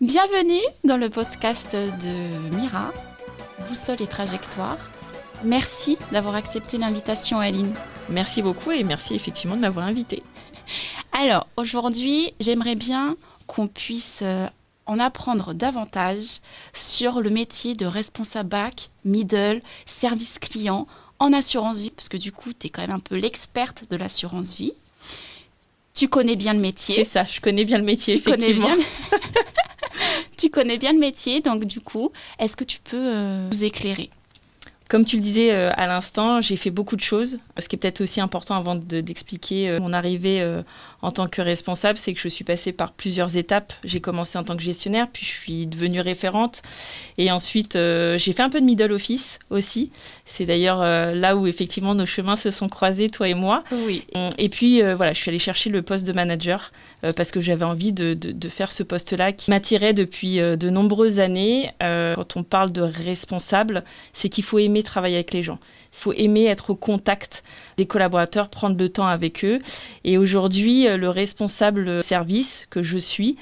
Bienvenue dans le podcast de Mira, Boussole et Trajectoire. Merci d'avoir accepté l'invitation, Aline. Merci beaucoup et merci effectivement de m'avoir invitée. Alors, aujourd'hui, j'aimerais bien qu'on puisse en apprendre davantage sur le métier de responsable back, middle, service client en assurance vie, parce que du coup, tu es quand même un peu l'experte de l'assurance vie. Tu connais bien le métier. C'est ça, je connais bien le métier, effectivement. Tu connais bien le métier, donc du coup, est-ce que tu peux nous éclairer ? Comme tu le disais à l'instant, j'ai fait beaucoup de choses. Ce qui est peut-être aussi important avant d'expliquer mon arrivée en tant que responsable, c'est que je suis passée par plusieurs étapes. J'ai commencé en tant que gestionnaire, puis je suis devenue référente. Et ensuite, j'ai fait un peu de middle office aussi. C'est d'ailleurs là où effectivement nos chemins se sont croisés, toi et moi. Oui. Et puis voilà, je suis allée chercher le poste de manager parce que j'avais envie de faire ce poste-là qui m'attirait depuis de nombreuses années. Quand on parle de responsable, c'est qu'il faut aimer travailler avec les gens. Il faut aimer être au contact des collaborateurs, prendre le temps avec eux. Et aujourd'hui, le responsable service que je suis,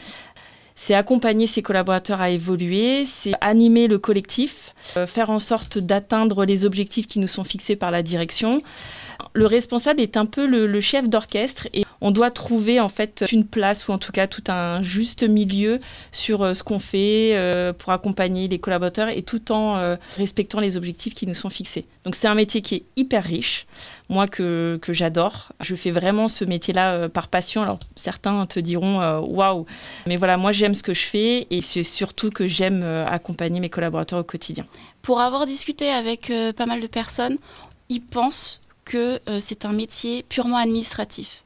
c'est accompagner ses collaborateurs à évoluer, c'est animer le collectif, faire en sorte d'atteindre les objectifs qui nous sont fixés par la direction. Le responsable est un peu le chef d'orchestre et on doit trouver en fait une place ou en tout cas tout un juste milieu sur ce qu'on fait pour accompagner les collaborateurs et tout en respectant les objectifs qui nous sont fixés. Donc c'est un métier qui est hyper riche, moi que j'adore. Je fais vraiment ce métier-là par passion. Alors certains te diront waouh, mais voilà, moi j'aime ce que je fais et c'est surtout que j'aime accompagner mes collaborateurs au quotidien. Pour avoir discuté avec pas mal de personnes, ils pensent que c'est un métier purement administratif.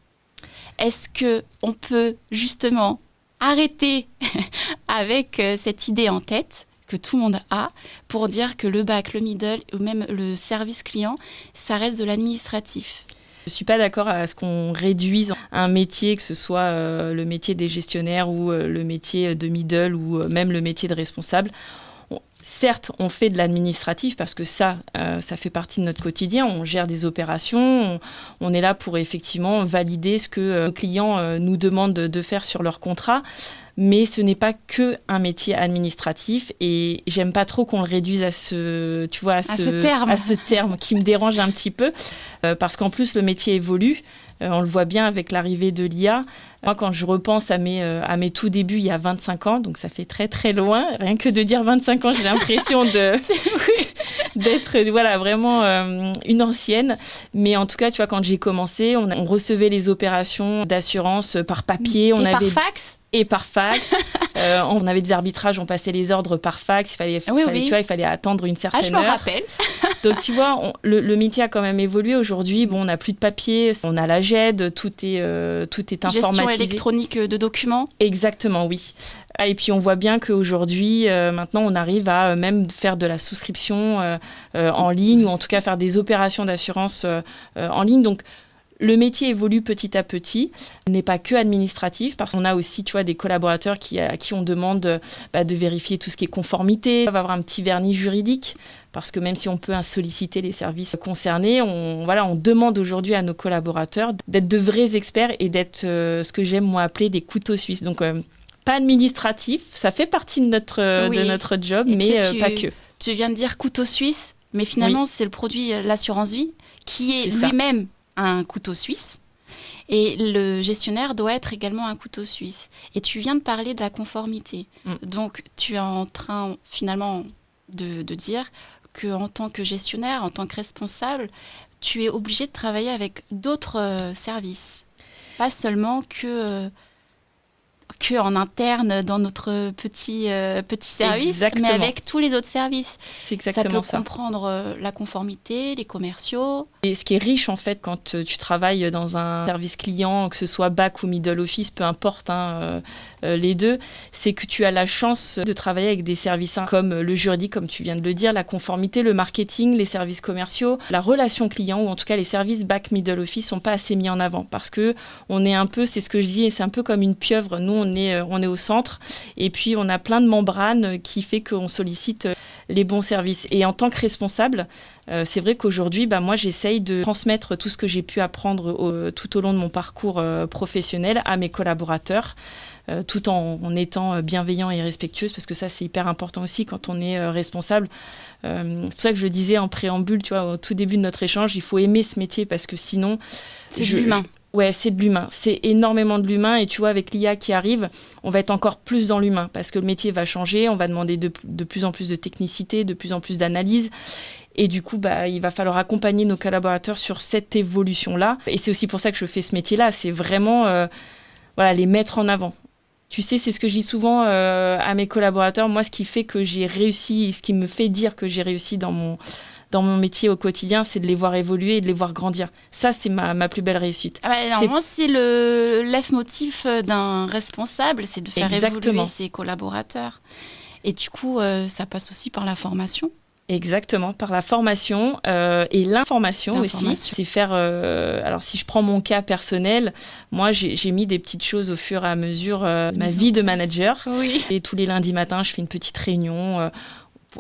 Est-ce qu'on peut justement arrêter avec cette idée en tête que tout le monde a pour dire que le back, le middle ou même le service client, ça reste de l'administratif ? Je ne suis pas d'accord à ce qu'on réduise un métier, que ce soit le métier des gestionnaires ou le métier de middle ou même le métier de responsable. Certes, on fait de l'administratif parce que ça fait partie de notre quotidien. On gère des opérations, on est là pour effectivement valider ce que nos clients nous demandent de faire sur leur contrat. Mais ce n'est pas que un métier administratif et j'aime pas trop qu'on le réduise à ce terme qui me dérange un petit peu parce qu'en plus le métier évolue. On le voit bien avec l'arrivée de l'IA. Moi, quand je repense à mes tout débuts il y a 25 ans, donc ça fait très très loin, rien que de dire 25 ans, j'ai l'impression d'être voilà, vraiment une ancienne. Mais en tout cas, tu vois, quand j'ai commencé, on recevait les opérations d'assurance par papier. Par fax ? Et par fax. On avait des arbitrages, on passait les ordres par fax. Il fallait attendre une certaine heure. Je me rappelle. Donc, tu vois, le métier a quand même évolué. Aujourd'hui, on n'a plus de papier, on a la GED, tout est informatisé. Gestion électronique de documents. Exactement, oui. Et puis, on voit bien qu'aujourd'hui, maintenant, on arrive à même faire de la souscription en ligne ou en tout cas faire des opérations d'assurance en ligne. Donc, le métier évolue petit à petit, il n'est pas que administratif, parce qu'on a aussi, tu vois, des collaborateurs à qui on demande de vérifier tout ce qui est conformité. On va avoir un petit vernis juridique, parce que même si on peut solliciter les services concernés, on demande aujourd'hui à nos collaborateurs d'être de vrais experts et d'être ce que j'aime moi appeler des couteaux suisses. Donc, pas administratif, ça fait partie de notre job, mais pas que. Tu viens de dire couteau suisse, mais finalement, c'est le produit l'assurance vie qui est lui-même un couteau suisse et le gestionnaire doit être également un couteau suisse. Et tu viens de parler de la conformité. Donc, tu es en train finalement de dire qu'en tant que gestionnaire, en tant que responsable, tu es obligé de travailler avec d'autres services. Pas seulement que en interne dans notre petit service, exactement. Mais avec tous les autres services. C'est exactement ça. Ça peut comprendre la conformité, les commerciaux. Et ce qui est riche en fait quand tu travailles dans un service client, que ce soit back ou middle office, peu importe les deux, c'est que tu as la chance de travailler avec des services comme le juridique, comme tu viens de le dire, la conformité, le marketing, les services commerciaux, la relation client ou en tout cas les services back middle office sont pas assez mis en avant parce que on est un peu, c'est ce que je dis, et c'est un peu comme une pieuvre. Nous on est au centre. Et puis, on a plein de membranes qui fait qu'on sollicite les bons services. Et en tant que responsable, c'est vrai qu'aujourd'hui, moi, j'essaye de transmettre tout ce que j'ai pu apprendre tout au long de mon parcours professionnel à mes collaborateurs, tout en étant bienveillant et respectueuse, parce que ça, c'est hyper important aussi quand on est responsable. C'est pour ça que je le disais en préambule, tu vois, au tout début de notre échange, il faut aimer ce métier, parce que sinon... C'est de l'humain. Ouais, c'est de l'humain. C'est énormément de l'humain. Et tu vois, avec l'IA qui arrive, on va être encore plus dans l'humain, parce que le métier va changer. On va demander de plus en plus de technicité, de plus en plus d'analyse. Et du coup, il va falloir accompagner nos collaborateurs sur cette évolution-là. Et c'est aussi pour ça que je fais ce métier-là. C'est vraiment les mettre en avant. Tu sais, c'est ce que je dis souvent à mes collaborateurs. Moi, ce qui fait que j'ai réussi, ce qui me fait dire que j'ai réussi dans mon métier au quotidien, c'est de les voir évoluer et de les voir grandir. Ça, c'est ma plus belle réussite. Normalement, c'est le leitmotiv d'un responsable, c'est de faire évoluer ses collaborateurs. Et du coup, ça passe aussi par la formation. Exactement, par la formation et l'information aussi. C'est faire. Alors, si je prends mon cas personnel, moi, j'ai mis des petites choses au fur et à mesure ma vie de manager. Oui. Et tous les lundis matins, je fais une petite réunion.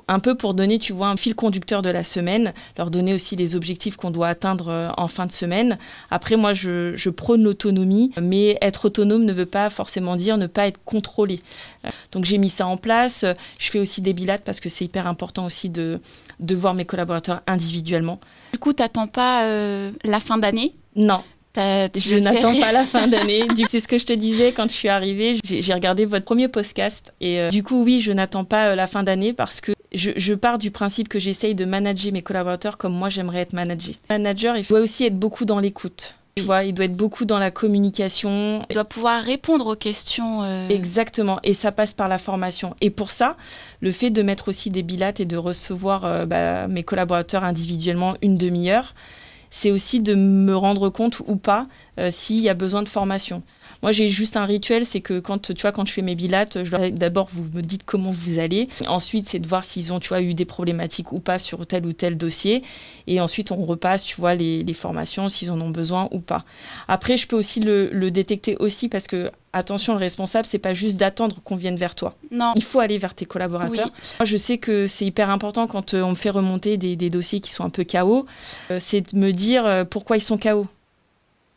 Un peu pour donner, tu vois, un fil conducteur de la semaine, leur donner aussi les objectifs qu'on doit atteindre en fin de semaine. Après, moi, je prône l'autonomie, mais être autonome ne veut pas forcément dire ne pas être contrôlé. Donc, j'ai mis ça en place. Je fais aussi des bilats parce que c'est hyper important aussi de voir mes collaborateurs individuellement. Du coup, tu n'attends pas la fin d'année ? Non. Je n'attends pas la fin d'année. C'est ce que je te disais quand je suis arrivée. J'ai regardé votre premier podcast et du coup, oui, je n'attends pas la fin d'année parce que je pars du principe que j'essaye de manager mes collaborateurs comme moi, j'aimerais être managée. Le manager, il doit aussi être beaucoup dans l'écoute. Tu vois, il doit être beaucoup dans la communication. Il doit pouvoir répondre aux questions. Exactement, et ça passe par la formation. Et pour ça, le fait de mettre aussi des bilats et de recevoir mes collaborateurs individuellement une demi-heure, c'est aussi de me rendre compte ou pas s'il y a besoin de formation. Moi, j'ai juste un rituel, c'est que quand je fais mes bilates, d'abord, vous me dites comment vous allez. Ensuite, c'est de voir s'ils ont, eu des problématiques ou pas sur tel ou tel dossier. Et ensuite, on repasse, les formations, s'ils en ont besoin ou pas. Après, je peux aussi le détecter aussi parce que, attention, le responsable, c'est pas juste d'attendre qu'on vienne vers toi. Non. Il faut aller vers tes collaborateurs. Oui. Moi, je sais que c'est hyper important quand on me fait remonter des dossiers qui sont un peu KO, c'est de me dire pourquoi ils sont KO.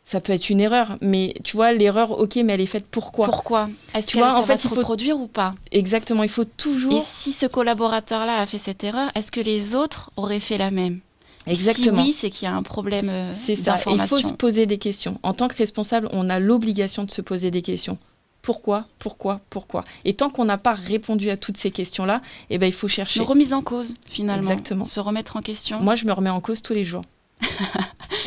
Ça peut être une erreur, mais tu vois, l'erreur, ok, mais elle est faite pourquoi ? Pourquoi ? Est-ce que ça va se reproduire ou pas ? Exactement, il faut toujours... Et si ce collaborateur-là a fait cette erreur, est-ce que les autres auraient fait la même ? Exactement. Si oui, c'est qu'il y a un problème c'est ça. d'information. Il faut se poser des questions. En tant que responsable, on a l'obligation de se poser des questions. Pourquoi ? Et tant qu'on n'a pas répondu à toutes ces questions-là, il faut chercher. Une remise en cause, finalement. Exactement. Se remettre en question. Moi, je me remets en cause tous les jours.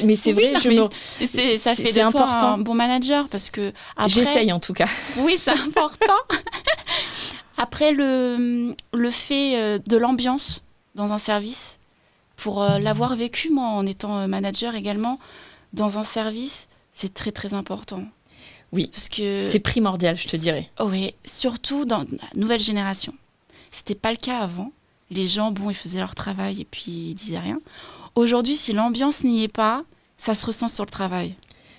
Mais c'est vrai, ça fait de toi un bon manager parce que après, j'essaye en tout cas. Oui, c'est important. Après le fait de l'ambiance dans un service, pour l'avoir vécu moi en étant manager également dans un service, c'est très très important. Oui, parce que c'est primordial, je te dirais. Oui, surtout dans la nouvelle génération. C'était pas le cas avant. Les gens, ils faisaient leur travail et puis ils disaient rien. Aujourd'hui, si l'ambiance n'y est pas, ça se ressent sur le travail.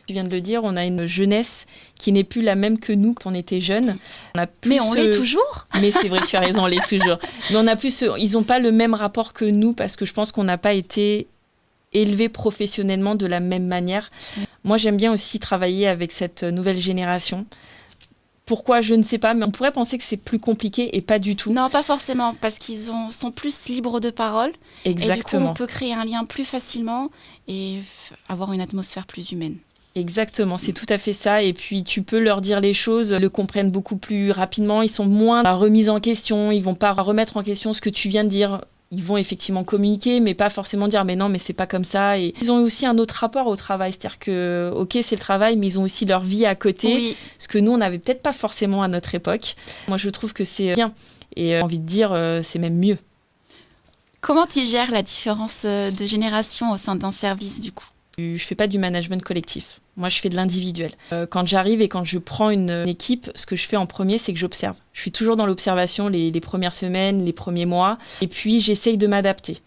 Tu viens de le dire, on a une jeunesse qui n'est plus la même que nous quand on était jeunes. Mais on l'est toujours. Mais c'est vrai que tu as raison, on l'est toujours. Mais on a plus, ils n'ont pas le même rapport que nous parce que je pense qu'on n'a pas été élevés professionnellement de la même manière. Moi, j'aime bien aussi travailler avec cette nouvelle génération. Pourquoi, je ne sais pas, mais on pourrait penser que c'est plus compliqué et pas du tout. Non, pas forcément, parce qu'ils sont plus libres de parole. Exactement. Et du coup, on peut créer un lien plus facilement et avoir une atmosphère plus humaine. Exactement, c'est tout à fait ça. Et puis, tu peux leur dire les choses, le comprennent beaucoup plus rapidement. Ils sont moins remis en question, ils vont pas remettre en question ce que tu viens de dire. Ils vont effectivement communiquer, mais pas forcément dire « mais non, mais c'est pas comme ça ». Et ils ont aussi un autre rapport au travail, c'est-à-dire que, ok, c'est le travail, mais ils ont aussi leur vie à côté, oui. Ce que nous, on n'avait peut-être pas forcément à notre époque. Moi, je trouve que c'est bien, et j'ai envie de dire, c'est même mieux. Comment tu gères la différence de génération au sein d'un service, du coup ? Je fais pas du management collectif. Moi, je fais de l'individuel. Quand j'arrive et quand je prends une équipe, ce que je fais en premier, c'est que j'observe. Je suis toujours dans l'observation les premières semaines, les premiers mois. Et puis, j'essaye de m'adapter.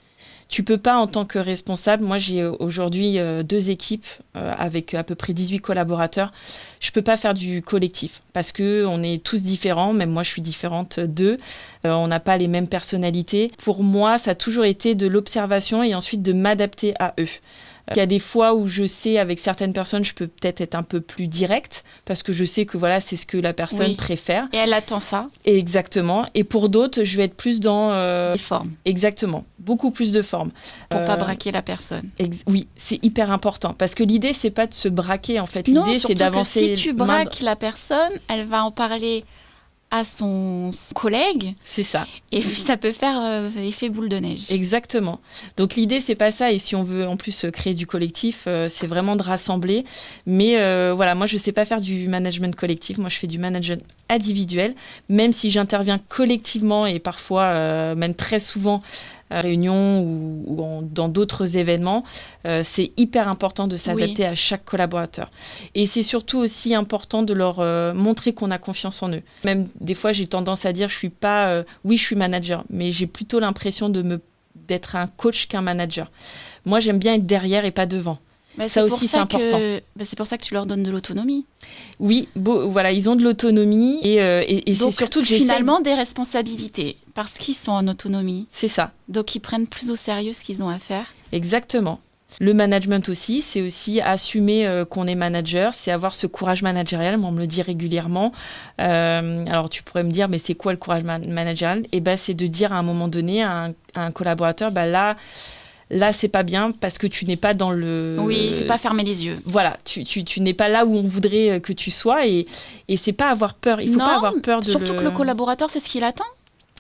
Tu peux pas en tant que responsable, moi j'ai aujourd'hui 2 équipes avec à peu près 18 collaborateurs, je peux pas faire du collectif parce qu'on est tous différents, même moi je suis différente d'eux, on n'a pas les mêmes personnalités. Pour moi, ça a toujours été de l'observation et ensuite de m'adapter à eux. Il y a des fois où je sais, avec certaines personnes, je peux peut-être être un peu plus directe parce que je sais que voilà, c'est ce que la personne préfère. Et elle attend ça. Et exactement. Et pour d'autres, je vais être plus dans... les formes. Exactement. Beaucoup plus de formes. Pour pas braquer la personne. Oui, c'est hyper important. Parce que l'idée, c'est pas de se braquer, en fait. Non, l'idée, c'est d'avancer. Que si tu braques la personne, elle va en parler à son collègue. C'est ça. Et puis ça peut faire effet boule de neige. Exactement. Donc l'idée, c'est pas ça. Et si on veut en plus créer du collectif, c'est vraiment de rassembler. Mais voilà, moi, je sais pas faire du management collectif. Moi, je fais du management individuel. Même si j'interviens collectivement et parfois, même très souvent, réunions ou dans d'autres événements, c'est hyper important de s'adapter à chaque collaborateur. Et c'est surtout aussi important de leur montrer qu'on a confiance en eux. Même des fois, j'ai tendance à dire, je suis pas... oui, je suis manager, mais j'ai plutôt l'impression d'être un coach qu'un manager. Moi, j'aime bien être derrière et pas devant. Ça aussi, c'est important. C'est pour ça que tu leur donnes de l'autonomie. Oui, voilà, ils ont de l'autonomie et donc, c'est surtout que finalement des responsabilités parce qu'ils sont en autonomie. C'est ça. Donc ils prennent plus au sérieux ce qu'ils ont à faire. Exactement. Le management aussi, c'est aussi assumer qu'on est manager, c'est avoir ce courage managérial. Moi, on me le dit régulièrement. Alors, tu pourrais me dire, mais c'est quoi le courage managérial ? Eh ben, c'est de dire à un moment donné à un collaborateur, là, c'est pas bien parce que tu n'es pas dans le... Oui, c'est pas fermer les yeux. Voilà, tu n'es pas là où on voudrait que tu sois et c'est pas avoir peur. Il faut pas avoir peur de surtout que le collaborateur, c'est ce qu'il attend.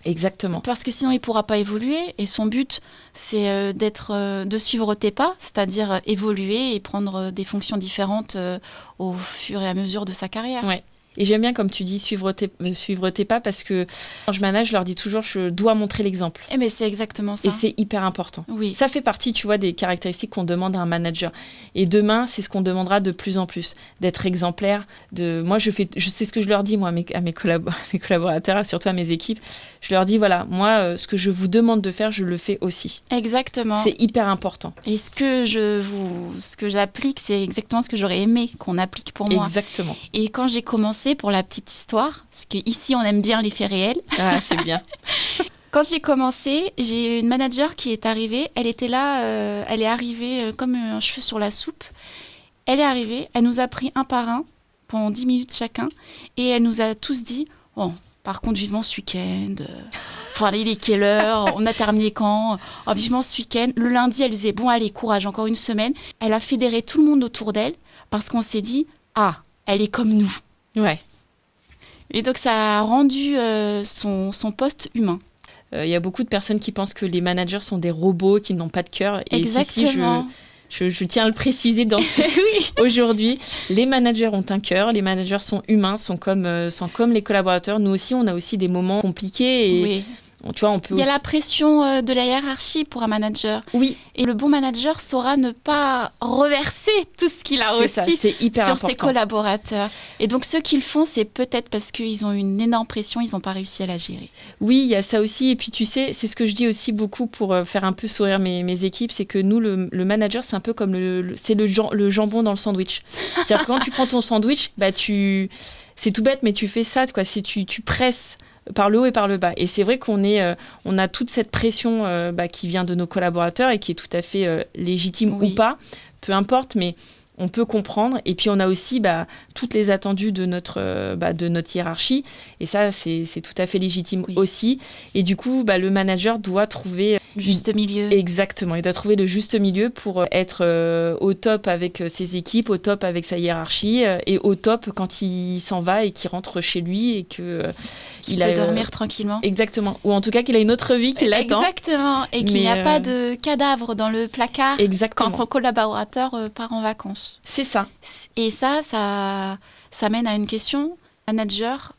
Exactement. Parce que sinon, il pourra pas évoluer et son but, c'est de suivre tes pas, c'est-à-dire évoluer et prendre des fonctions différentes au fur et à mesure de sa carrière. Ouais. Et j'aime bien, comme tu dis, suivre tes pas parce que quand je manage, je leur dis toujours, je dois montrer l'exemple. Mais c'est exactement ça. Et c'est hyper important. Oui. Ça fait partie, tu vois, des caractéristiques qu'on demande à un manager. Et demain, c'est ce qu'on demandera de plus en plus, d'être exemplaire. Moi, je sais ce que je leur dis, moi, à mes collaborateurs, surtout à mes équipes. Je leur dis, voilà, moi, ce que je vous demande de faire, je le fais aussi. Exactement. C'est hyper important. Et ce que j'applique, c'est exactement ce que j'aurais aimé qu'on applique pour moi. Exactement. Et quand j'ai commencé, pour la petite histoire, parce qu'ici, on aime bien les faits réels. Ah, c'est bien. Quand j'ai commencé, j'ai une manager qui est arrivée. Elle était là, elle est arrivée comme un cheveu sur la soupe. Elle est arrivée, elle nous a pris un par un pendant 10 minutes chacun. Et elle nous a tous dit, oh, par contre, vivement ce week-end. Enfin, il est quelle heure ? On a terminé quand ? Oh, vivement ce week-end. Le lundi, elle disait, bon, allez, courage, encore une semaine. Elle a fédéré tout le monde autour d'elle parce qu'on s'est dit, ah, elle est comme nous. Ouais. Et donc, ça a rendu son poste humain. Il y a beaucoup de personnes qui pensent que les managers sont des robots qui n'ont pas de cœur. Et exactement. Je tiens à le préciser aujourd'hui. Les managers ont un cœur, les managers sont humains, sont comme les collaborateurs. Nous aussi, on a aussi des moments compliqués. Et oui. Tu vois, il y a la pression de la hiérarchie pour un manager. Oui. Et le bon manager saura ne pas reverser tout ce qu'il a reçu sur ses collaborateurs. Et donc, ceux qui le font, c'est peut-être parce qu'ils ont une énorme pression, ils n'ont pas réussi à la gérer. Oui, il y a ça aussi. Et puis, tu sais, c'est ce que je dis aussi beaucoup pour faire un peu sourire mes équipes, c'est que nous, le manager, c'est un peu comme le jambon dans le sandwich. C'est-à-dire que quand tu prends ton sandwich, c'est tout bête, mais tu fais ça, quoi. Si tu presses par le haut et par le bas. Et c'est vrai qu'on a toute cette pression qui vient de nos collaborateurs et qui est tout à fait légitime ou pas, peu importe, mais on peut comprendre. Et puis on a aussi toutes les attendus de notre hiérarchie. Et ça, c'est tout à fait légitime aussi. Et du coup, le manager doit trouver... juste milieu. Exactement. Il doit trouver le juste milieu pour être au top avec ses équipes, au top avec sa hiérarchie et au top quand il s'en va et qu'il rentre chez lui et qu'il peut dormir tranquillement. Exactement. Ou en tout cas qu'il a une autre vie qui l'attend. Exactement. Et qu'il n'y a pas de cadavre dans le placard quand son collaborateur part en vacances. C'est ça. Et ça mène à une question. Le manager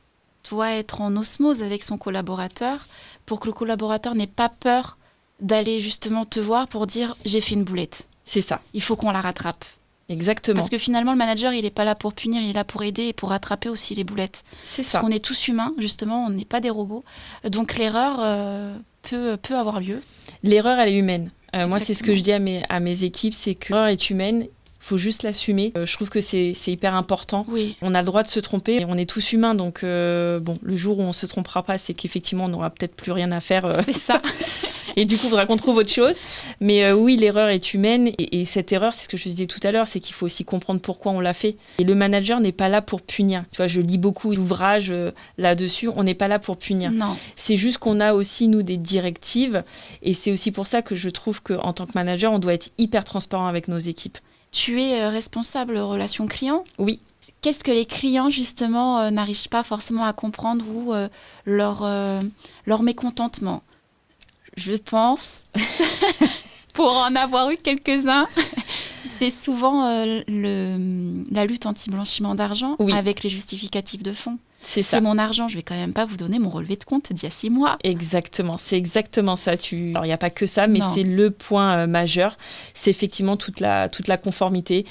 doit être en osmose avec son collaborateur pour que le collaborateur n'ait pas peur d'aller justement te voir pour dire « j'ai fait une boulette ». C'est ça. Il faut qu'on la rattrape. Exactement. Parce que finalement, le manager, il n'est pas là pour punir, il est là pour aider et pour rattraper aussi les boulettes. C'est ça. Parce qu'on est tous humains, justement, on n'est pas des robots. Donc l'erreur peut avoir lieu. L'erreur, elle est humaine. Moi, c'est ce que je dis à mes équipes, c'est que l'erreur est humaine. Il faut juste l'assumer. Je trouve que c'est hyper important. Oui. On a le droit de se tromper. Et on est tous humains, donc le jour où on ne se trompera pas, c'est qu'effectivement, on n'aura peut-être plus rien à faire. C'est ça. Et du coup, il faudra qu'on trouve autre chose. Mais oui, l'erreur est humaine. Et cette erreur, c'est ce que je disais tout à l'heure, c'est qu'il faut aussi comprendre pourquoi on l'a fait. Et le manager n'est pas là pour punir. Tu vois, je lis beaucoup d'ouvrages là-dessus. On n'est pas là pour punir. Non. C'est juste qu'on a aussi, nous, des directives. Et c'est aussi pour ça que je trouve qu'en tant que manager, on doit être hyper transparent avec nos équipes. Tu es responsable relations clients ? Oui. Qu'est-ce que les clients, justement, n'arrivent pas forcément à comprendre ou leur mécontentement ? Je pense, pour en avoir eu quelques-uns, c'est souvent la lutte anti-blanchiment d'argent avec les justificatifs de fonds. C'est mon argent, je vais quand même pas vous donner mon relevé de compte d'il y a 6 mois. Exactement, c'est exactement ça. Alors il n'y a pas que ça, mais c'est le point majeur. C'est effectivement toute la conformité.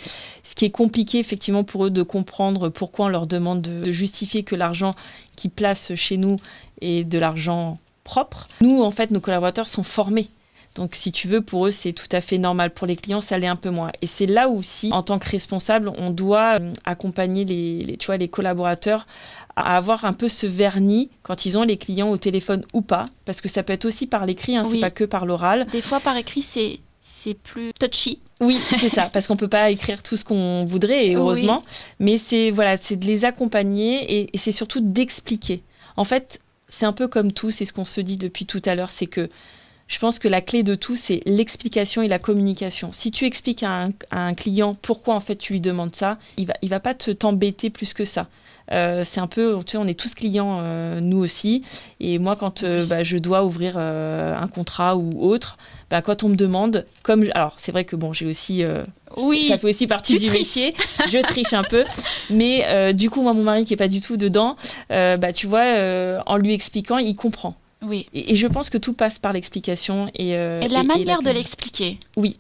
Ce qui est compliqué effectivement pour eux de comprendre pourquoi on leur demande de justifier que l'argent qu'ils placent chez nous est de l'argent propre. Nous, en fait, nos collaborateurs sont formés. Donc, si tu veux, pour eux, c'est tout à fait normal. Pour les clients, ça l'est un peu moins. Et c'est là aussi, en tant que responsable, on doit accompagner les collaborateurs à avoir un peu ce vernis quand ils ont les clients au téléphone ou pas. Parce que ça peut être aussi par l'écrit, c'est pas que par l'oral. Des fois, par écrit, c'est plus touchy. Oui, c'est ça, parce qu'on peut pas écrire tout ce qu'on voudrait, et heureusement. Mais c'est de les accompagner et c'est surtout d'expliquer. En fait, c'est un peu comme tout, c'est ce qu'on se dit depuis tout à l'heure, c'est que je pense que la clé de tout, c'est l'explication et la communication. Si tu expliques à un client pourquoi en fait tu lui demandes ça, il va pas t'embêter plus que ça. C'est un peu, tu sais, on est tous clients, nous aussi. Et moi, quand je dois ouvrir un contrat ou autre, quand on me demande, alors c'est vrai que j'ai aussi, ça fait aussi partie du métier. Je triche un peu, mais du coup, moi, mon mari qui est pas du tout dedans, tu vois, en lui expliquant, il comprend. Oui. Et je pense que tout passe par l'explication et la manière de l'expliquer. Oui.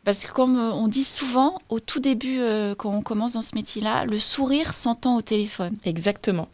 Parce que comme on dit souvent, au tout début, quand on commence dans ce métier-là, le sourire s'entend au téléphone. Exactement.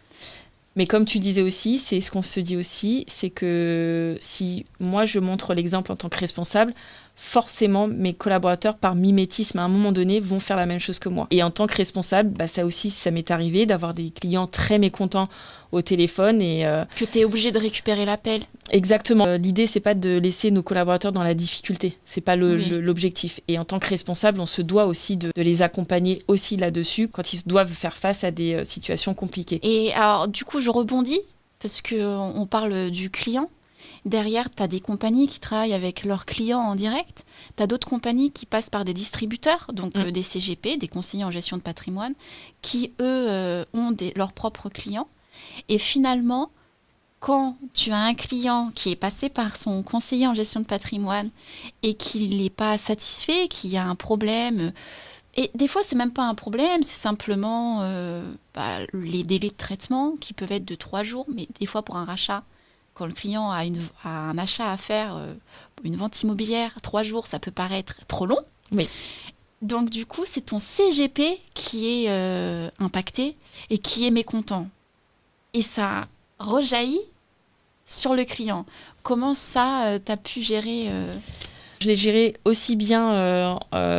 Mais comme tu disais aussi, c'est ce qu'on se dit aussi, c'est que si moi je montre l'exemple en tant que responsable, forcément mes collaborateurs par mimétisme à un moment donné vont faire la même chose que moi. Et en tant que responsable, ça aussi, ça m'est arrivé d'avoir des clients très mécontents au téléphone et que tu es obligé de récupérer l'appel. Exactement. L'idée, c'est pas de laisser nos collaborateurs dans la difficulté. C'est pas l'objectif. Et en tant que responsable, on se doit aussi de les accompagner aussi là-dessus quand ils doivent faire face à des situations compliquées. Et alors, du coup, je rebondis parce qu'on parle du client. Derrière, tu as des compagnies qui travaillent avec leurs clients en direct. Tu as d'autres compagnies qui passent par des distributeurs, donc des CGP, des conseillers en gestion de patrimoine, qui, eux, ont leurs propres clients. Et finalement, quand tu as un client qui est passé par son conseiller en gestion de patrimoine et qu'il n'est pas satisfait, qu'il y a un problème, et des fois, c'est même pas un problème, c'est simplement les délais de traitement qui peuvent être de 3 jours, mais des fois, pour un rachat, quand le client a un achat à faire, une vente immobilière, 3 jours, ça peut paraître trop long. Oui. Donc, du coup, c'est ton CGP qui est impacté et qui est mécontent. Et ça rejaillit sur le client. Comment ça, tu as pu gérer Je l'ai géré aussi bien,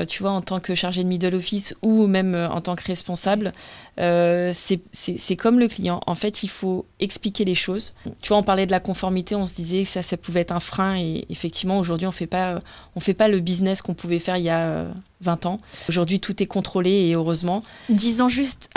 tu vois, en tant que chargé de middle office ou même en tant que responsable. C'est comme le client. En fait, il faut expliquer les choses. Tu vois, on parlait de la conformité, on se disait que ça pouvait être un frein. Et effectivement, aujourd'hui, on fait pas le business qu'on pouvait faire il y a 20 ans. Aujourd'hui, tout est contrôlé et heureusement. Disons juste...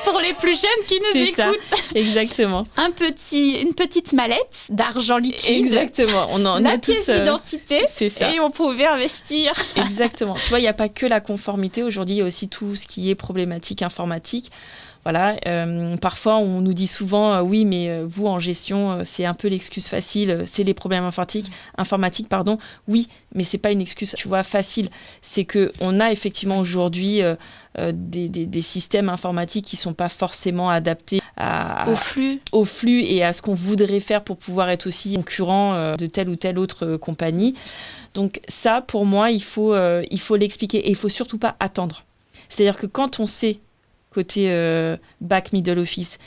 Pour les plus jeunes qui nous écoutent. Ça, exactement. Une petite mallette d'argent liquide. Exactement. On en a tous. La pièce d'identité. C'est ça. Et on pouvait investir. Exactement. Tu vois, il n'y a pas que la conformité. Aujourd'hui, il y a aussi tout ce qui est problématique informatique. Voilà. Parfois, on nous dit souvent, oui, mais vous, en gestion, c'est un peu l'excuse facile. C'est les problèmes informatiques. Oui, mais c'est pas une excuse, tu vois, facile. C'est qu'on a effectivement aujourd'hui des systèmes informatiques qui sont pas forcément adaptés au flux et à ce qu'on voudrait faire pour pouvoir être aussi concurrent de telle ou telle autre compagnie. Donc ça, pour moi, il faut l'expliquer et il faut surtout pas attendre. C'est-à-dire que quand on sait côté back middle office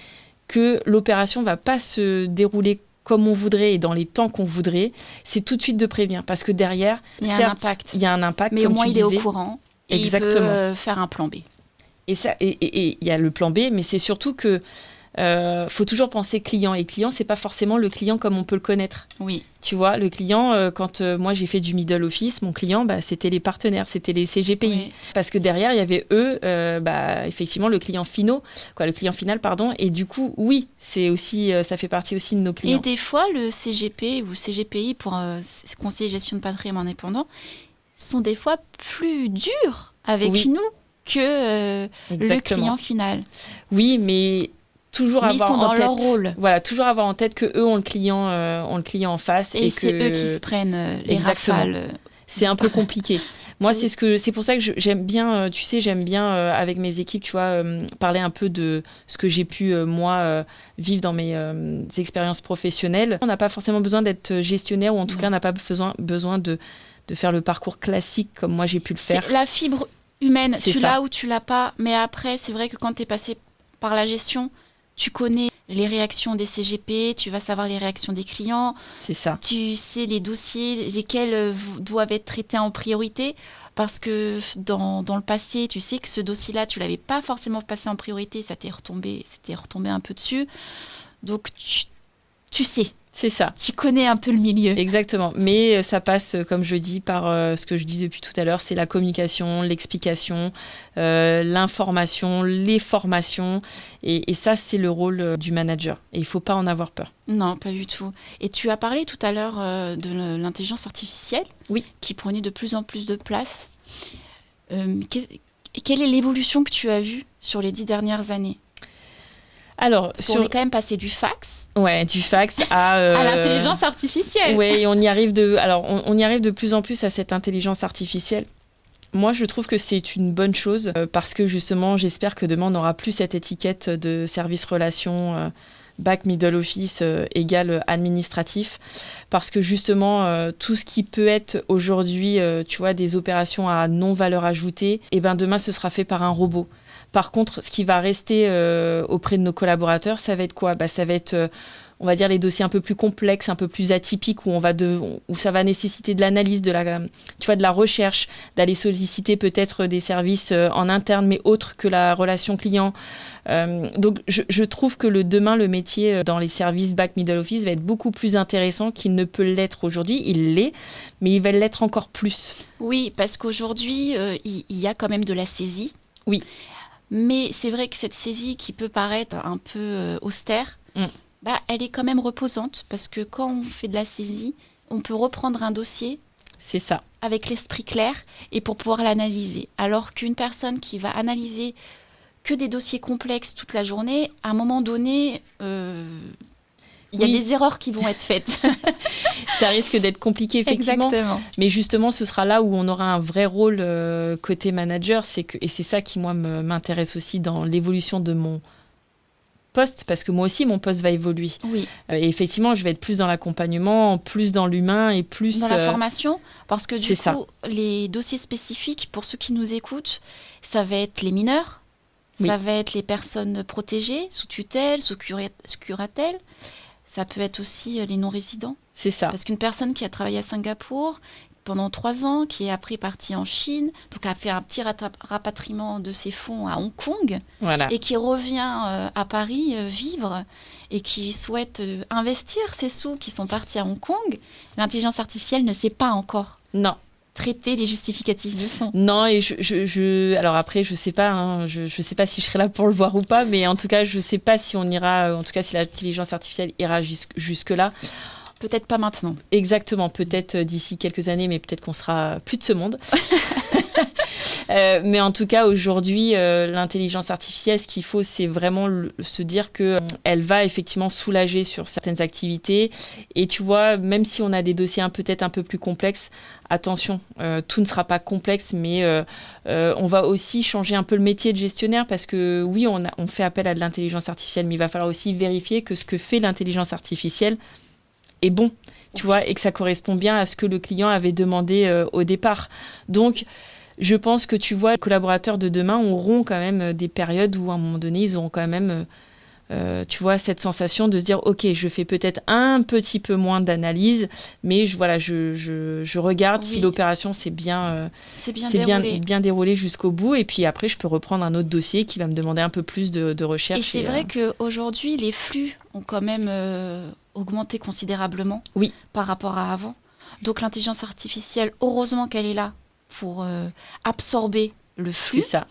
que l'opération va pas se dérouler comme on voudrait et dans les temps qu'on voudrait, c'est tout de suite de prévenir. Parce que derrière, il y a un impact. Mais au moins, il est au disais. courant et Exactement. il peut faire un plan B. Et il y a le plan B, mais c'est surtout que faut toujours penser client. Et client, c'est pas forcément le client comme on peut le connaître. Oui. Tu vois, le client, quand moi j'ai fait du middle office, mon client, c'était les partenaires, c'était les CGPI. Oui. Parce que derrière, il y avait eux, effectivement, le client final, pardon. Et du coup, oui, c'est aussi, ça fait partie aussi de nos clients. Et des fois, le CGP ou CGPI, pour conseiller gestion de patrimoine indépendant, sont des fois plus durs avec nous que le client final. Oui, mais toujours avoir ils sont en dans tête, leur rôle. Voilà, toujours avoir en tête que eux ont le client en face et c'est eux qui se prennent les rafales. C'est un peu compliqué. Moi, c'est pour ça que j'aime bien, avec mes équipes, tu vois, parler un peu de ce que j'ai pu moi vivre dans mes expériences professionnelles. On n'a pas forcément besoin d'être gestionnaire, ou en tout cas, on n'a pas besoin de faire le parcours classique comme moi j'ai pu le faire. C'est la fibre humaine, tu l'as ou tu l'as pas. Mais après, c'est vrai que quand tu es passé par la gestion, tu connais les réactions des CGP, tu vas savoir les réactions des clients. C'est ça. Tu sais les dossiers, lesquels doivent être traités en priorité. Parce que dans le passé, tu sais que ce dossier-là, tu ne l'avais pas forcément passé en priorité, ça t'est retombé un peu dessus. Donc, tu sais. C'est ça. Tu connais un peu le milieu. Exactement. Mais ça passe, comme je dis, par ce que je dis depuis tout à l'heure, c'est la communication, l'explication, l'information, les formations. Et ça, c'est le rôle du manager. Et il ne faut pas en avoir peur. Non, pas du tout. Et tu as parlé tout à l'heure de l'intelligence artificielle, qui prenait de plus en plus de place. Quelle est l'évolution que tu as vue sur les 10 dernières années ? Alors, on est quand même passé du fax. Ouais, du fax à l'intelligence artificielle. Oui, on y arrive on y arrive de plus en plus à cette intelligence artificielle. Moi, je trouve que c'est une bonne chose parce que justement, j'espère que demain, on n'aura plus cette étiquette de service relation back middle office égale administratif, parce que justement, tout ce qui peut être aujourd'hui, tu vois, des opérations à non-valeur ajoutée, et ben demain, ce sera fait par un robot. Par contre, ce qui va rester auprès de nos collaborateurs, ça va être quoi ? Ça va être, on va dire, les dossiers un peu plus complexes, un peu plus atypiques, où ça va nécessiter de l'analyse, de la recherche, d'aller solliciter peut-être des services en interne, mais autres que la relation client. Donc, je trouve que demain, le métier dans les services back middle office va être beaucoup plus intéressant qu'il ne peut l'être aujourd'hui. Il l'est, mais il va l'être encore plus. Oui, parce qu'aujourd'hui, il y a quand même de la saisie. Oui. Mais c'est vrai que cette saisie qui peut paraître un peu austère, elle est quand même reposante, parce que quand on fait de la saisie, on peut reprendre un dossier. C'est ça. Avec l'esprit clair et pour pouvoir l'analyser. Alors qu'une personne qui va analyser que des dossiers complexes toute la journée, à un moment donné, il y a des erreurs qui vont être faites. Ça risque d'être compliqué, effectivement. Exactement. Mais justement, ce sera là où on aura un vrai rôle côté manager. Et c'est ça qui, moi, m'intéresse aussi dans l'évolution de mon poste, parce que moi aussi, mon poste va évoluer. Oui. Et effectivement, je vais être plus dans l'accompagnement, plus dans l'humain et plus... Dans la formation, parce que du coup, les dossiers spécifiques, pour ceux qui nous écoutent, ça va être les mineurs, ça va être les personnes protégées, sous tutelle, sous curatelle. Ça peut être aussi les non-résidents. C'est ça. Parce qu'une personne qui a travaillé à Singapour pendant 3 ans, qui est après partie en Chine, donc a fait un petit rapatriement de ses fonds à Hong Kong, et qui revient à Paris vivre, et qui souhaite investir ses sous qui sont partis à Hong Kong, l'intelligence artificielle ne sait pas encore. Non. Traiter les justificatifs de fonds. Non, et alors après, je sais pas, je sais pas si je serai là pour le voir ou pas, mais en tout cas, je sais pas si on ira, en tout cas, si l'intelligence artificielle ira jusque-là. Peut-être pas maintenant. Exactement, peut-être d'ici quelques années, mais peut-être qu'on sera plus de ce monde. Mais en tout cas, aujourd'hui, l'intelligence artificielle, ce qu'il faut, c'est vraiment se dire qu'elle va effectivement soulager sur certaines activités. Et tu vois, même si on a des dossiers peut-être un peu plus complexes, attention, tout ne sera pas complexe, mais on va aussi changer un peu le métier de gestionnaire, parce que oui, on fait appel à de l'intelligence artificielle, mais il va falloir aussi vérifier que ce que fait l'intelligence artificielle est bon, tu vois, et que ça correspond bien à ce que le client avait demandé au départ. Donc, je pense que, tu vois, les collaborateurs de demain auront quand même des périodes où, à un moment donné, ils auront quand même tu vois, cette sensation de se dire, ok, je fais peut-être un petit peu moins d'analyse, mais je regarde si l'opération s'est bien déroulée jusqu'au bout, et puis après, je peux reprendre un autre dossier qui va me demander un peu plus de recherche. Et c'est vrai qu'aujourd'hui, les flux ont quand même augmenté considérablement par rapport à avant. Donc l'intelligence artificielle, heureusement qu'elle est là pour absorber le flux. C'est ça.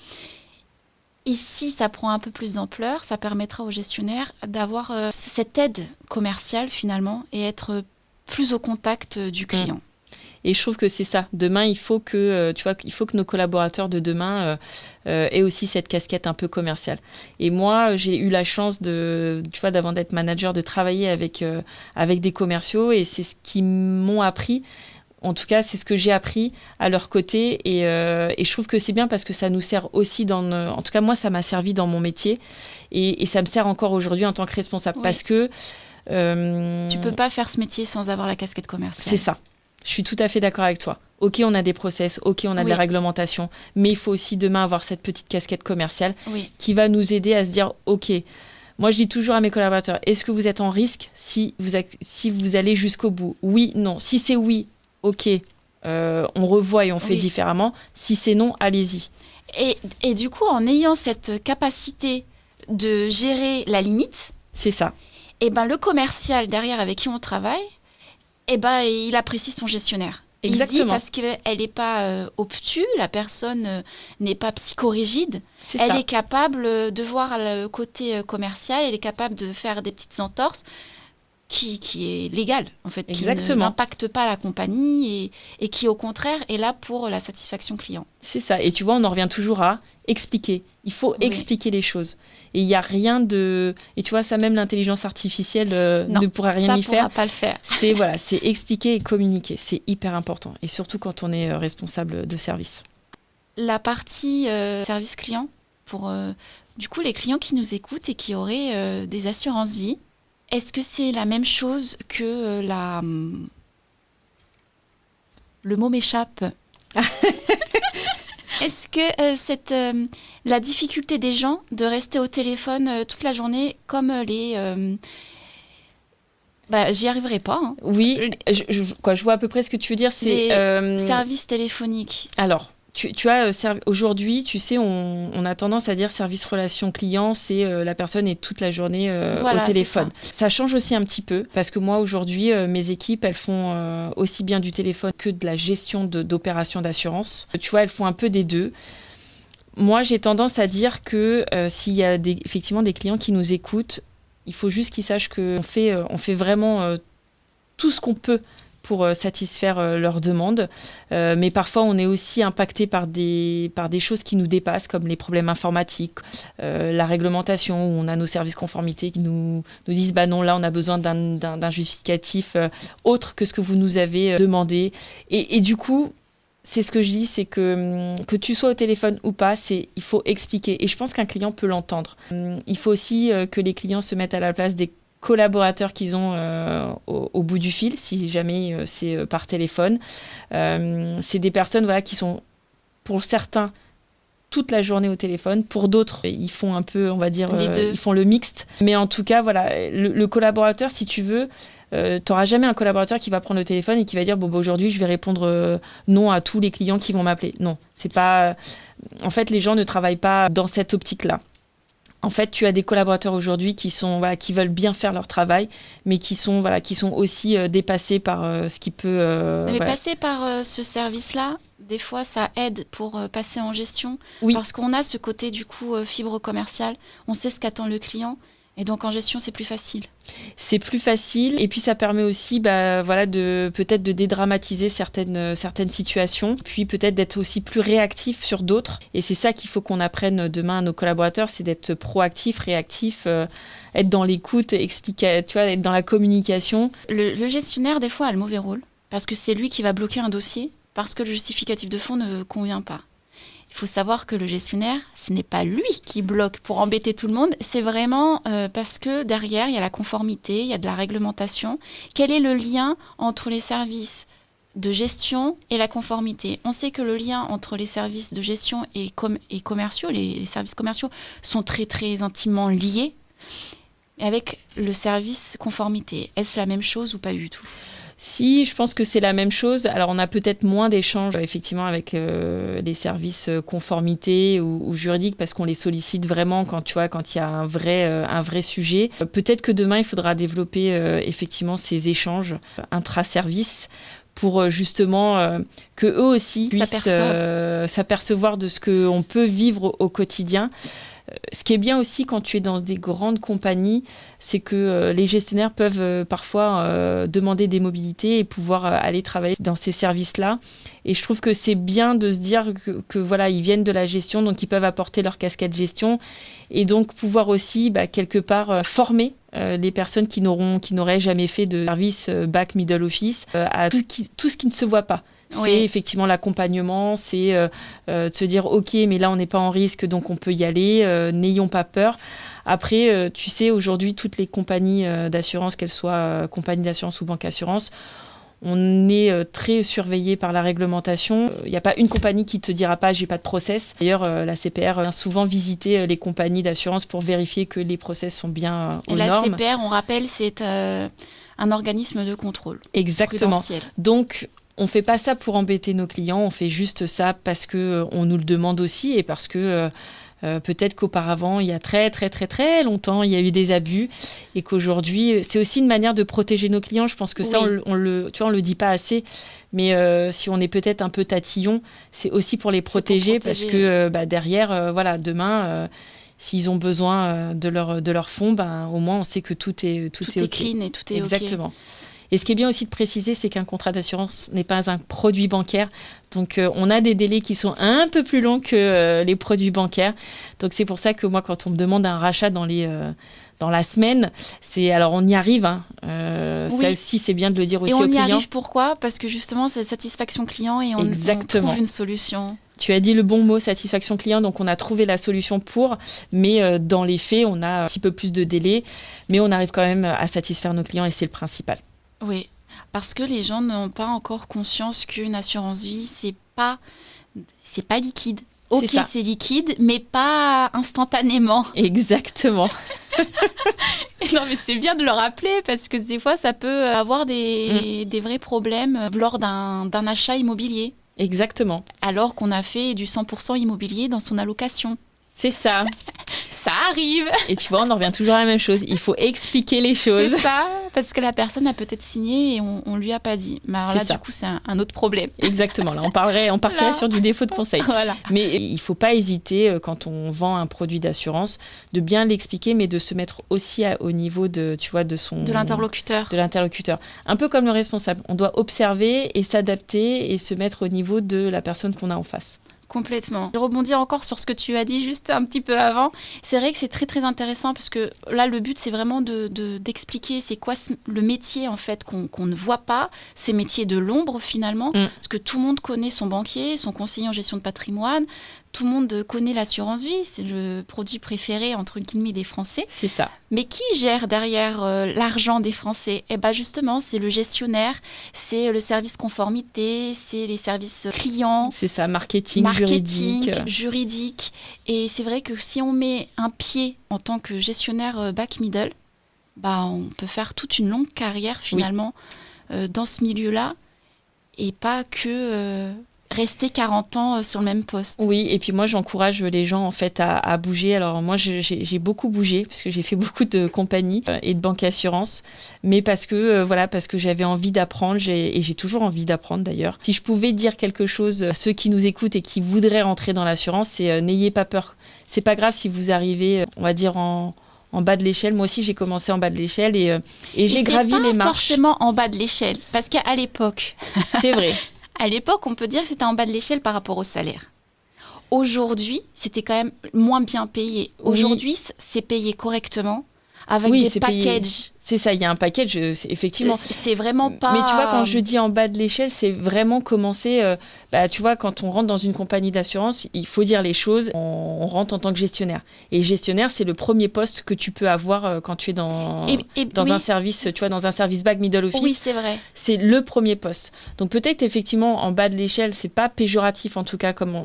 Et si ça prend un peu plus d'ampleur, ça permettra aux gestionnaires d'avoir cette aide commerciale finalement et être plus au contact du client. Et je trouve que c'est ça. Demain, il faut que nos collaborateurs de demain aient aussi cette casquette un peu commerciale. Et moi, j'ai eu la chance d'avant d'être manager, de travailler avec des commerciaux, et c'est ce qu'ils m'ont appris. En tout cas, c'est ce que j'ai appris à leur côté, et je trouve que c'est bien parce que ça nous sert aussi en tout cas, moi, ça m'a servi dans mon métier, et ça me sert encore aujourd'hui en tant que responsable, parce que tu peux pas faire ce métier sans avoir la casquette commerciale. C'est ça. Je suis tout à fait d'accord avec toi. Ok, on a des process, ok, on a de la réglementation, mais il faut aussi demain avoir cette petite casquette commerciale qui va nous aider à se dire, ok, moi je dis toujours à mes collaborateurs, est-ce que vous êtes en risque si vous allez jusqu'au bout? Oui, non. Si c'est oui, ok, on revoit et on fait différemment. Si c'est non, allez-y. Et du coup, en ayant cette capacité de gérer la limite, c'est ça. Et le commercial derrière avec qui on travaille, il apprécie son gestionnaire. Exactement. Il se dit parce qu'elle n'est pas obtuse, la personne n'est pas psychorigide, elle est capable de voir le côté commercial, elle est capable de faire des petites entorses qui est légale, en fait, qui n'impacte pas la compagnie et qui, au contraire, est là pour la satisfaction client. C'est ça. Et tu vois, on en revient toujours à expliquer. Il faut expliquer les choses. Et il n'y a rien de... Et tu vois, ça, même l'intelligence artificielle ne pourra rien y faire. Ça ne pourra pas le faire. C'est expliquer et communiquer. C'est hyper important. Et surtout quand on est responsable de service. La partie service client, pour du coup les clients qui nous écoutent et qui auraient des assurances vie, est-ce que c'est la même chose que le mot m'échappe. Est-ce que la difficulté des gens de rester au téléphone toute la journée comme les... j'y arriverai pas. Hein. Oui, je vois à peu près ce que tu veux dire. C'est services téléphoniques. Alors, tu as aujourd'hui, tu sais, on a tendance à dire service relation client, c'est la personne est toute la journée au téléphone. Ça change aussi un petit peu parce que moi aujourd'hui, mes équipes, elles font aussi bien du téléphone que de la gestion d'opérations d'assurance. Tu vois, elles font un peu des deux. Moi, j'ai tendance à dire que s'il y a effectivement des clients qui nous écoutent, il faut juste qu'ils sachent qu'on fait vraiment tout ce qu'on peut pour satisfaire leurs demandes. Mais parfois, on est aussi impacté par des choses qui nous dépassent, comme les problèmes informatiques, la réglementation, où on a nos services conformité qui nous disent « bah non, là, on a besoin d'un justificatif autre que ce que vous nous avez demandé ». Et du coup, c'est ce que je dis, c'est que tu sois au téléphone ou pas, il faut expliquer. Et je pense qu'un client peut l'entendre. Il faut aussi que les clients se mettent à la place des collaborateurs qu'ils ont au bout du fil, si jamais c'est par téléphone. C'est des personnes qui sont, pour certains, toute la journée au téléphone. Pour d'autres, ils font un peu, on va dire, ils font le mixte. Mais en tout cas, voilà, le collaborateur, si tu veux, tu n'auras jamais un collaborateur qui va prendre le téléphone et qui va dire aujourd'hui, je vais répondre non à tous les clients qui vont m'appeler. Non, c'est pas... En fait, les gens ne travaillent pas dans cette optique-là. En fait, tu as des collaborateurs aujourd'hui qui veulent bien faire leur travail, mais qui sont aussi dépassés par ce qui peut... mais passer par ce service-là, des fois, ça aide pour passer en gestion. Oui. Parce qu'on a ce côté, du coup, fibre commerciale. On sait ce qu'attend le client. Et donc, en gestion, c'est plus facile. C'est plus facile. Et puis, ça permet aussi peut-être de dédramatiser certaines situations. Puis, peut-être d'être aussi plus réactif sur d'autres. Et c'est ça qu'il faut qu'on apprenne demain à nos collaborateurs, c'est d'être proactif, réactif, être dans l'écoute, expliquer, tu vois, être dans la communication. Le gestionnaire, des fois, a le mauvais rôle. Parce que c'est lui qui va bloquer un dossier parce que le justificatif de fond ne convient pas. Il faut savoir que le gestionnaire, ce n'est pas lui qui bloque pour embêter tout le monde, c'est vraiment parce que derrière, il y a la conformité, il y a de la réglementation. Quel est le lien entre les services de gestion et la conformité? On sait que le lien entre les services de gestion et commerciaux, les services commerciaux, sont très très intimement liés. Et avec le service conformité, est-ce la même chose ou pas du tout ? Si, je pense que c'est la même chose. Alors, on a peut-être moins d'échanges, effectivement, avec les services conformité ou juridiques, parce qu'on les sollicite vraiment quand il y a un vrai sujet. Peut-être que demain, il faudra développer effectivement ces échanges intra-services pour justement que eux aussi puissent s'apercevoir de ce qu'on peut vivre au quotidien. Ce qui est bien aussi quand tu es dans des grandes compagnies, c'est que les gestionnaires peuvent parfois demander des mobilités et pouvoir aller travailler dans ces services-là. Et je trouve que c'est bien de se dire que voilà, ils viennent de la gestion, donc ils peuvent apporter leur casquette gestion et donc pouvoir aussi quelque part former les personnes qui n'auraient jamais fait de service back middle office à tout ce qui ne se voit pas. C'est effectivement l'accompagnement, c'est de se dire ok, mais là on n'est pas en risque, donc on peut y aller, n'ayons pas peur. Après, tu sais, aujourd'hui, toutes les compagnies d'assurance, qu'elles soient compagnies d'assurance ou banque assurance, on est très surveillé par la réglementation. Il n'y a pas une compagnie qui ne te dira pas « j'ai pas de process ». D'ailleurs, la CPR vient souvent visiter les compagnies d'assurance pour vérifier que les process sont bien aux normes. Et la CPR, on rappelle, c'est un organisme de contrôle. Exactement. Prudentiel. Donc, on ne fait pas ça pour embêter nos clients, on fait juste ça parce qu'on nous le demande aussi et parce que peut-être qu'auparavant, il y a très, très, très, très longtemps, il y a eu des abus et qu'aujourd'hui, c'est aussi une manière de protéger nos clients. Je pense que ça, on le dit pas assez. Mais si on est peut-être un peu tatillon, c'est aussi pour les protéger parce que derrière, demain... s'ils ont besoin de leur fonds, au moins on sait que tout est OK. Clean et tout est Exactement. OK. Et ce qui est bien aussi de préciser, c'est qu'un contrat d'assurance n'est pas un produit bancaire. Donc, on a des délais qui sont un peu plus longs que les produits bancaires. Donc, c'est pour ça que moi, quand on me demande un rachat dans la semaine, alors on y arrive. Ça aussi, c'est bien de le dire aussi aux clients. Et on y arrive pourquoi ? Parce que justement, c'est satisfaction client et on trouve une solution. Tu as dit le bon mot, satisfaction client, donc on a trouvé la solution mais dans les faits, on a un petit peu plus de délai, mais on arrive quand même à satisfaire nos clients et c'est le principal. Oui, parce que les gens n'ont pas encore conscience qu'une assurance vie, c'est pas liquide. Ok, c'est liquide, mais pas instantanément. Exactement. Non, mais c'est bien de le rappeler parce que des fois, ça peut avoir des vrais problèmes lors d'un achat immobilier. Exactement. Alors qu'on a fait du 100% immobilier dans son allocation. C'est ça. Ça arrive. Et tu vois, on en revient toujours à la même chose. Il faut expliquer les choses. C'est ça, parce que la personne a peut-être signé et on lui a pas dit. Mais alors là, du coup, c'est un autre problème. Exactement. Là, on partirait sur du défaut de conseil. Voilà. Mais il faut pas hésiter, quand on vend un produit d'assurance, de bien l'expliquer, mais de se mettre aussi au niveau de l'interlocuteur. De l'interlocuteur. Un peu comme le responsable. On doit observer et s'adapter et se mettre au niveau de la personne qu'on a en face. Complètement. Je rebondis encore sur ce que tu as dit juste un petit peu avant. C'est vrai que c'est très très intéressant parce que là le but c'est vraiment d'expliquer c'est quoi le métier en fait qu'on ne voit pas, ces métiers de l'ombre finalement, parce que tout le monde connaît son banquier, son conseiller en gestion de patrimoine. Tout le monde connaît l'assurance vie, c'est le produit préféré entre guillemets des Français. C'est ça. Mais qui gère derrière l'argent des Français ? Eh bien justement, c'est le gestionnaire, c'est le service conformité, c'est les services clients. C'est ça, marketing, juridique. Et c'est vrai que si on met un pied en tant que gestionnaire back middle, on peut faire toute une longue carrière finalement dans ce milieu-là et pas que... rester 40 ans sur le même poste. Oui, et puis moi, j'encourage les gens en fait à bouger. Alors moi, j'ai beaucoup bougé parce que j'ai fait beaucoup de compagnies et de banques assurance, mais parce que j'avais envie d'apprendre et j'ai toujours envie d'apprendre d'ailleurs. Si je pouvais dire quelque chose à ceux qui nous écoutent et qui voudraient rentrer dans l'assurance, c'est n'ayez pas peur. C'est pas grave si vous arrivez, on va dire en bas de l'échelle. Moi aussi, j'ai commencé en bas de l'échelle et j'ai gravi les marches. C'est pas forcément en bas de l'échelle, parce qu'à l'époque... C'est vrai. À l'époque, on peut dire que c'était en bas de l'échelle par rapport au salaire. Aujourd'hui, c'était quand même moins bien payé. Aujourd'hui, c'est payé correctement, avec des packages. C'est ça, il y a un package, effectivement. C'est vraiment pas... Mais tu vois, quand je dis en bas de l'échelle, c'est vraiment commencer... tu vois, quand on rentre dans une compagnie d'assurance, il faut dire les choses. On rentre en tant que gestionnaire. Et gestionnaire, c'est le premier poste que tu peux avoir quand tu es dans un service, tu vois, dans un service back middle office. Oui, c'est vrai. C'est le premier poste. Donc peut-être, effectivement, en bas de l'échelle, c'est pas péjoratif, en tout cas, comme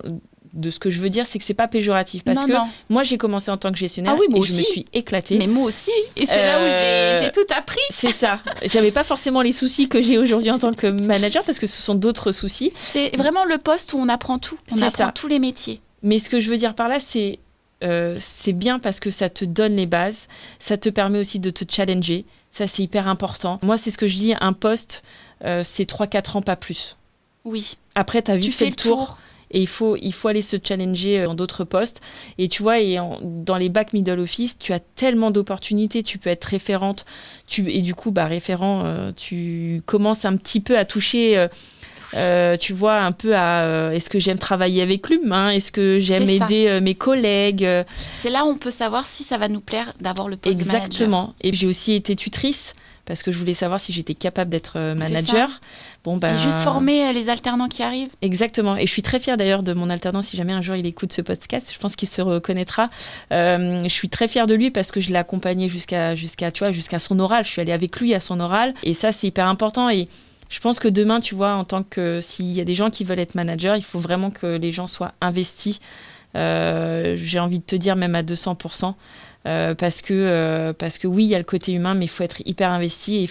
de ce que je veux dire, c'est que c'est pas péjoratif. Parce que moi, j'ai commencé en tant que gestionnaire et je me suis éclatée. Mais moi aussi. Et c'est là où j'ai tout appris. C'est ça. J'avais pas forcément les soucis que j'ai aujourd'hui en tant que manager parce que ce sont d'autres soucis. C'est vraiment le poste où on apprend tout. On apprend tous les métiers. Mais ce que je veux dire par là, c'est bien parce que ça te donne les bases. Ça te permet aussi de te challenger. Ça, c'est hyper important. Moi, c'est ce que je dis, un poste, c'est 3-4 ans, pas plus. Oui. Après, tu as vite fait le tour. Et il faut aller se challenger dans d'autres postes. Et tu vois, dans les bacs middle office, tu as tellement d'opportunités. Tu peux être référente. Et du coup, référent, tu commences un petit peu à toucher... tu vois, un peu à est-ce que j'aime travailler avec l'humain, est-ce que j'aime aider mes collègues. C'est là où on peut savoir si ça va nous plaire d'avoir le poste de manager. Exactement. Et j'ai aussi été tutrice parce que je voulais savoir si j'étais capable d'être manager. Et juste former les alternants qui arrivent. Exactement. Et je suis très fière d'ailleurs de mon alternant, si jamais un jour il écoute ce podcast, je pense qu'il se reconnaîtra. Je suis très fière de lui parce que je l'ai accompagné jusqu'à son oral. Je suis allée avec lui à son oral. Et ça, c'est hyper important. Et je pense que demain, tu vois, s'il y a des gens qui veulent être managers, il faut vraiment que les gens soient investis. J'ai envie de te dire même à 200%. Parce que oui, il y a le côté humain, mais il faut être hyper investi.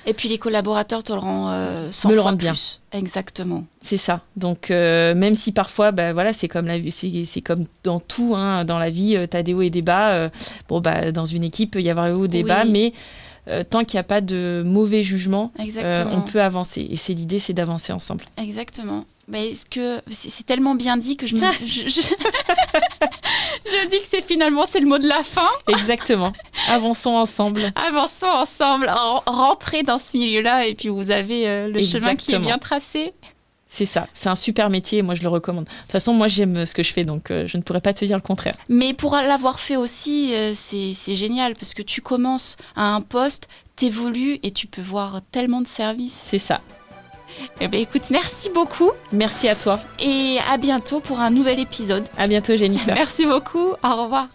Et puis les collaborateurs te le rendent 100 me le fois rendent plus. Bien. Exactement. C'est ça. Donc, même si parfois, c'est comme c'est comme dans tout, hein, dans la vie, tu as des hauts et des bas. Dans une équipe, il peut y avoir des hauts et des bas, mais tant qu'il n'y a pas de mauvais jugement, on peut avancer. Et l'idée, c'est d'avancer ensemble. Exactement. Mais c'est tellement bien dit que je dis que c'est le mot de la fin. Exactement. Avançons ensemble. Avançons ensemble. Rentrez dans ce milieu-là et puis vous avez le chemin qui est bien tracé. C'est ça. C'est un super métier et moi, je le recommande. De toute façon, moi, j'aime ce que je fais, donc je ne pourrais pas te dire le contraire. Mais pour l'avoir fait aussi, c'est génial parce que tu commences à un poste, t'évolues et tu peux voir tellement de services. C'est ça. Eh bien, écoute, merci beaucoup. Merci à toi. Et à bientôt pour un nouvel épisode. À bientôt, Jennifer. Merci beaucoup. Au revoir.